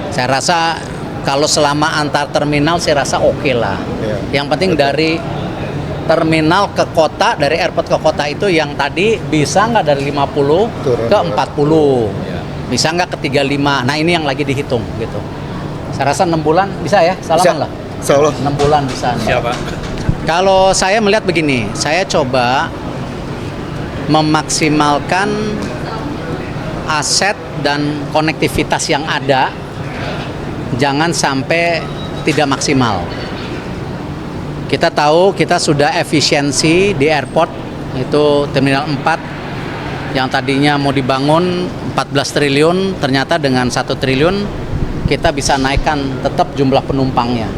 Saya rasa kalau selama antar terminal saya rasa oke lah. Yang penting dari terminal ke kota, dari airport ke kota itu yang tadi bisa nggak dari 50 ke 40, bisa nggak ke 35. Nah ini yang lagi dihitung gitu. Saya rasa 6 bulan bisa ya, salaman lah. Insya Allah. 6 bulan bisa. Siapa? Kalau saya melihat begini, saya coba memaksimalkan aset dan konektivitas yang ada, jangan sampai tidak maksimal. Kita tahu kita sudah efisiensi di airport, itu Terminal 4 yang tadinya mau dibangun 14 triliun, ternyata dengan 1 triliun kita bisa naikkan tetap jumlah penumpangnya.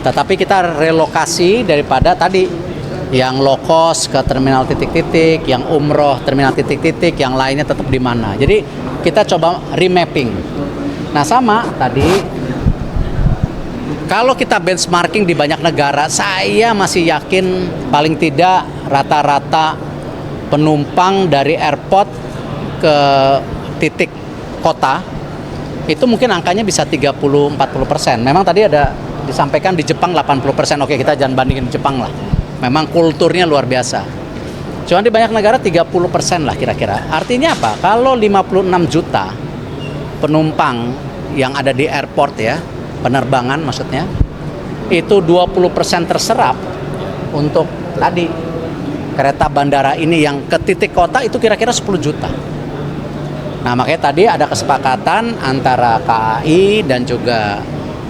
Tetapi kita relokasi daripada tadi yang low cost ke terminal titik-titik, yang umroh terminal titik-titik, yang lainnya tetap di mana. Jadi kita coba remapping. Nah sama tadi, kalau kita benchmarking di banyak negara, saya masih yakin paling tidak rata-rata penumpang dari airport ke titik kota itu mungkin angkanya bisa 30-40%. Memang tadi ada disampaikan di Jepang 80%. Oke, kita jangan bandingin Jepang lah. Memang kulturnya luar biasa. Cuma di banyak negara 30% lah kira-kira. Artinya apa? Kalau 56 juta penumpang yang ada di airport ya, penerbangan maksudnya, itu 20% terserap untuk tadi kereta bandara ini yang ke titik kota itu kira-kira 10 juta. Nah makanya tadi ada kesepakatan antara KAI dan juga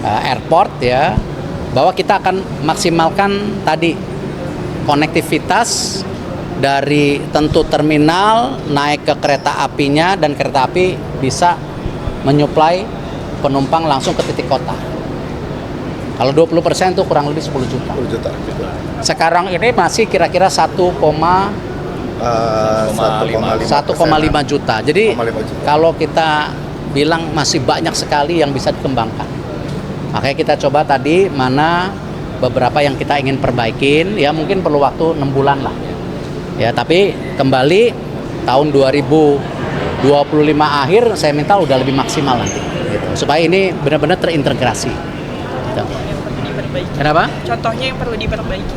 airport ya, bahwa kita akan maksimalkan tadi konektivitas dari tentu terminal naik ke kereta apinya, dan kereta api bisa menyuplai penumpang langsung ke titik kota. Kalau 20% itu kurang lebih 10 juta. 10 juta. Sekarang ini masih kira-kira 1,5 juta. Jadi 1,5 juta. kalau kita bilang masih banyak sekali yang bisa dikembangkan. Makanya kita coba tadi mana beberapa yang kita ingin perbaikin, ya mungkin perlu waktu 6 bulan lah. Ya, tapi kembali tahun 2025 akhir saya minta udah lebih maksimal nanti gitu. Supaya ini benar-benar terintegrasi. Gitu. Kenapa? Contohnya yang perlu diperbaiki.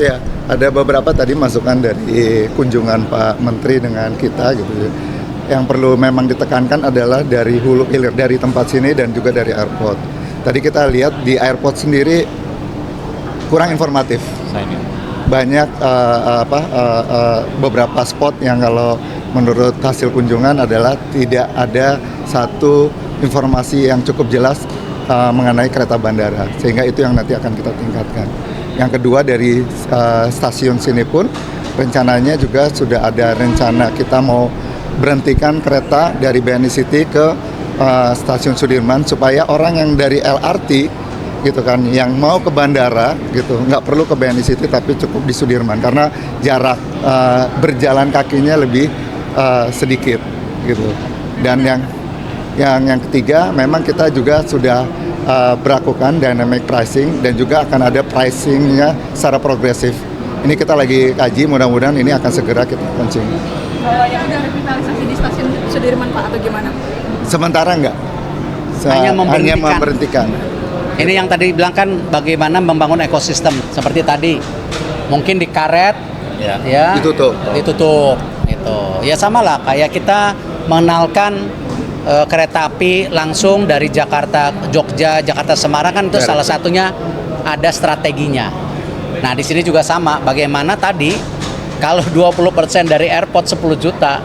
Ya, ada beberapa tadi masukan dari kunjungan Pak Menteri dengan kita gitu. Yang perlu memang ditekankan adalah dari hulu hilir, dari tempat sini dan juga dari airport. Tadi kita lihat di airport sendiri kurang informatif. Banyak beberapa spot yang kalau menurut hasil kunjungan adalah tidak ada satu informasi yang cukup jelas mengenai kereta bandara, sehingga itu yang nanti akan kita tingkatkan. Yang kedua dari stasiun sini pun rencananya juga sudah ada rencana kita mau berhentikan kereta dari BNI City ke stasiun Sudirman, supaya orang yang dari LRT gitu kan, yang mau ke bandara gitu, nggak perlu ke BNI City tapi cukup di Sudirman, karena jarak berjalan kakinya lebih sedikit gitu. Dan yang ketiga, memang kita juga sudah berlakukan dynamic pricing, dan juga akan ada pricingnya secara progresif. Ini kita lagi kaji, mudah-mudahan ini akan segera kita launching. Kalau yang udah revitalisasi di stasiun Sudirman Pak, atau gimana? Sementara enggak, Hanya hanya memberhentikan. Ini yang tadi bilang kan bagaimana membangun ekosistem seperti tadi, mungkin di karet ya ditutup itu ya, sama lah kayak kita mengenalkan kereta api langsung dari Jakarta Jogja, Jakarta Semarang kan, itu salah satunya ada strateginya. Nah di sini juga sama, bagaimana tadi kalau 20% dari airport 10 juta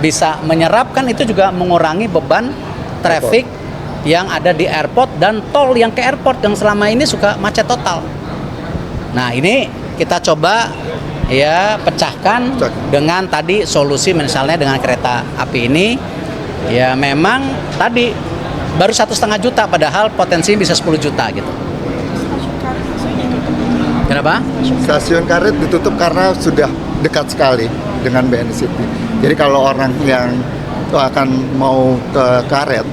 bisa menyerap, kan itu juga mengurangi beban traffic yang ada di airport dan tol yang ke airport yang selama ini suka macet total. Nah ini kita coba ya pecahkan dengan tadi solusi, misalnya dengan kereta api ini ya memang tadi baru 1,5 juta padahal potensinya bisa 10 juta gitu. Kenapa? Stasiun karet ditutup karena sudah dekat sekali dengan BNI City. Jadi kalau orang yang akan mau ke karet,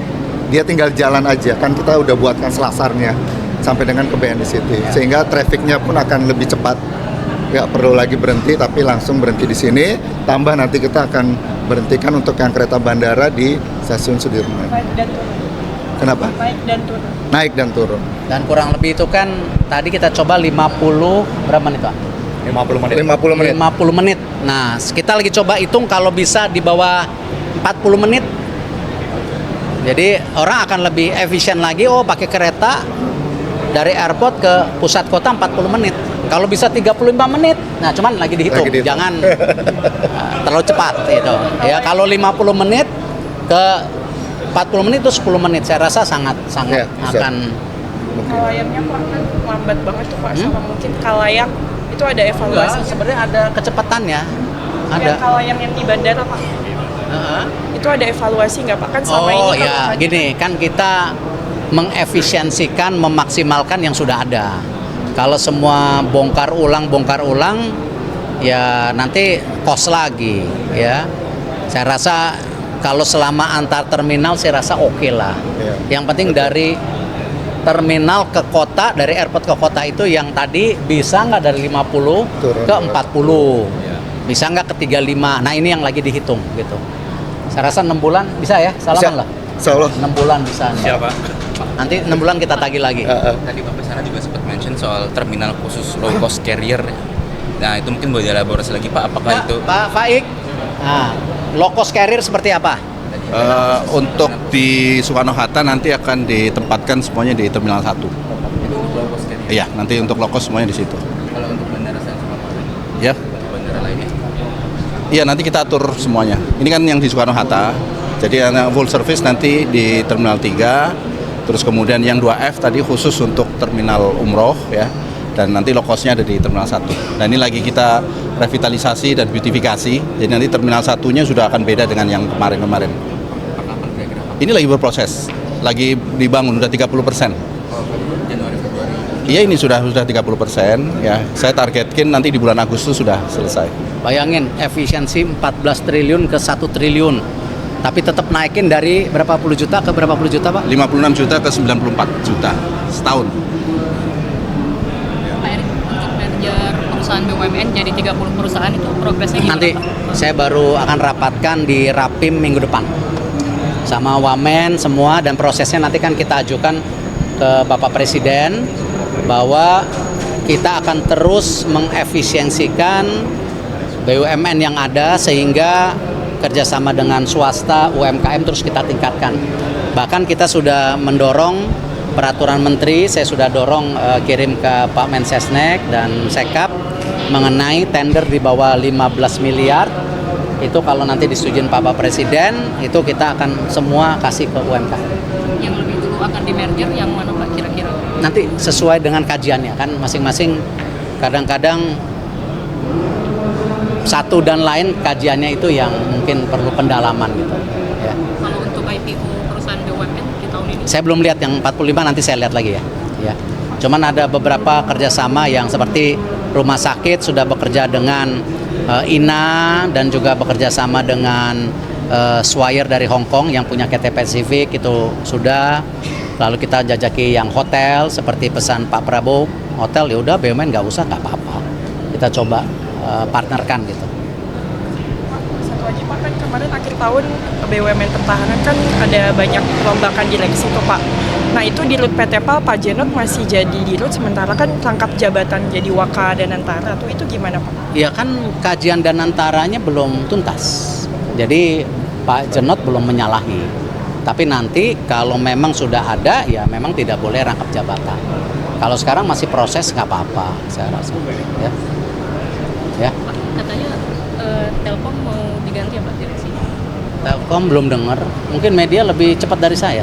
dia tinggal jalan aja, kan kita udah buatkan selasarnya sampai dengan ke BNI City, sehingga trafficnya pun akan lebih cepat. Nggak perlu lagi berhenti, tapi langsung berhenti di sini. Tambah nanti kita akan berhentikan untuk yang kereta bandara di stasiun Sudirman. Kenapa? Naik dan turun. Naik dan turun. Dan kurang lebih itu kan tadi kita coba 50 berapa menit Pak? 50 menit. 50 menit. 50 menit. Nah, kita lagi coba hitung kalau bisa di bawah 40 menit. Jadi orang akan lebih efisien lagi, oh pakai kereta dari airport ke pusat kota 40 menit. Kalau bisa 35 menit. Nah, cuman lagi dihitung, Lagi dihitung. jangan terlalu cepat gitu. Ya, kalau 50 menit ke 40 menit itu 10 menit. Saya rasa sangat Ya, bisa. akan Kalayaknya Pak kan lambat banget tuh Pak, sama mungkin kalayak itu ada evaluasi. enggak, sebenarnya ada kecepatannya. Ada. Yang kalayak yang di bandara Pak, Heeh. itu ada evaluasi nggak Pak? Kan selama ini Oh kalau ya, tadi- gini kan kita mengefisiensikan, memaksimalkan yang sudah ada. Kalau semua bongkar ulang, ya nanti kos lagi, ya. Saya rasa kalau selama antar terminal, saya rasa oke lah. Iya. Yang penting dari terminal ke kota, dari airport ke kota itu yang tadi bisa nggak dari 50 Turun. ke 40, bisa nggak ke 35. Nah ini yang lagi dihitung gitu. Saya rasa 6 bulan bisa ya, salaman lah. Insya Allah. 6 bulan bisa. Siapa? Nanti 6 bulan kita tagih lagi. Tadi Bapak Sarah juga sempat mention soal terminal khusus low cost carrier. Nah, itu mungkin boleh dielaborasi lagi Pak, apakah itu Pak Faik, nah, low cost carrier seperti apa? Untuk di Soekarno-Hatta nanti akan ditempatkan semuanya di Terminal 1. itu untuk low cost carrier? Iya, nanti untuk low cost semuanya di situ. Kalau untuk bandara saya sama Pak, Ya. untuk bandara lainnya? Iya, nanti kita atur semuanya. Ini kan yang di Soekarno-Hatta. Jadi yang full service nanti di Terminal 3. Terus kemudian yang 2F tadi khusus untuk Terminal Umroh ya. Dan nanti low cost-nya ada di Terminal 1. Nah, ini lagi kita revitalisasi dan beautifikasi. Jadi nanti Terminal 1-nya sudah akan beda dengan yang kemarin-kemarin. Kapan kira-kira Pak? Ini lagi berproses. Lagi dibangun udah 30%. Oh, Januari Februari. Iya, ini sudah 30% ya. Saya targetkan nanti di bulan Agustus sudah selesai. Bayangin efisiensi 14 triliun ke 1 triliun. Tapi tetap naikin dari berapa puluh juta ke berapa puluh juta, Pak? 56 juta ke 94 juta setahun. Pak Erick, untuk merger perusahaan BUMN jadi 30 perusahaan itu progresnya gimana, Nanti Pak? saya baru akan rapatkan di Rapim minggu depan. Sama Wamen semua, dan prosesnya nanti kan kita ajukan ke Bapak Presiden bahwa kita akan terus mengefisiensikan BUMN yang ada sehingga kerjasama dengan swasta, UMKM terus kita tingkatkan. Bahkan kita sudah mendorong peraturan menteri, saya sudah dorong kirim ke Pak Mensesnek dan Sekap mengenai tender di bawah 15 miliar. Itu kalau nanti disetujuin Pak Presiden, itu kita akan semua kasih ke UMKM. Yang lebih dulu akan di merger yang mana Pak kira-kira? Nanti sesuai dengan kajiannya kan masing-masing, kadang-kadang satu dan lain kajiannya itu yang mungkin perlu pendalaman gitu ya. Kalau untuk IPO perusahaan BUMN di tahun ini? Saya belum lihat yang 45, nanti saya lihat lagi ya. Ya. Cuman ada beberapa kerjasama yang seperti rumah sakit sudah bekerja dengan INA dan juga bekerja sama dengan Swire dari Hong Kong yang punya KT Pacific itu sudah. Lalu kita jajaki yang hotel seperti pesan Pak Prabowo, hotel ya udah BUMN nggak usah, nggak apa-apa. Kita coba partnerkan gitu. Satu lagi Pak, kan kemarin akhir tahun BUMN pertahanan kan ada banyak perombakan direksi tuh Pak. Nah itu di Rut PT PAL Pak Jenot masih jadi di Rut, sementara kan rangkap jabatan jadi Waka dan Antara tuh itu gimana Pak? Ya kan kajian dan antaranya belum tuntas. Jadi Pak Jenot belum menyalahi. Tapi nanti kalau memang sudah ada ya memang tidak boleh rangkap jabatan. Kalau sekarang masih proses nggak apa-apa saya rasa. Ya. Ya. Pak, katanya Telkom mau diganti ya Pak direksinya? Telkom belum dengar. Mungkin media lebih cepat dari saya.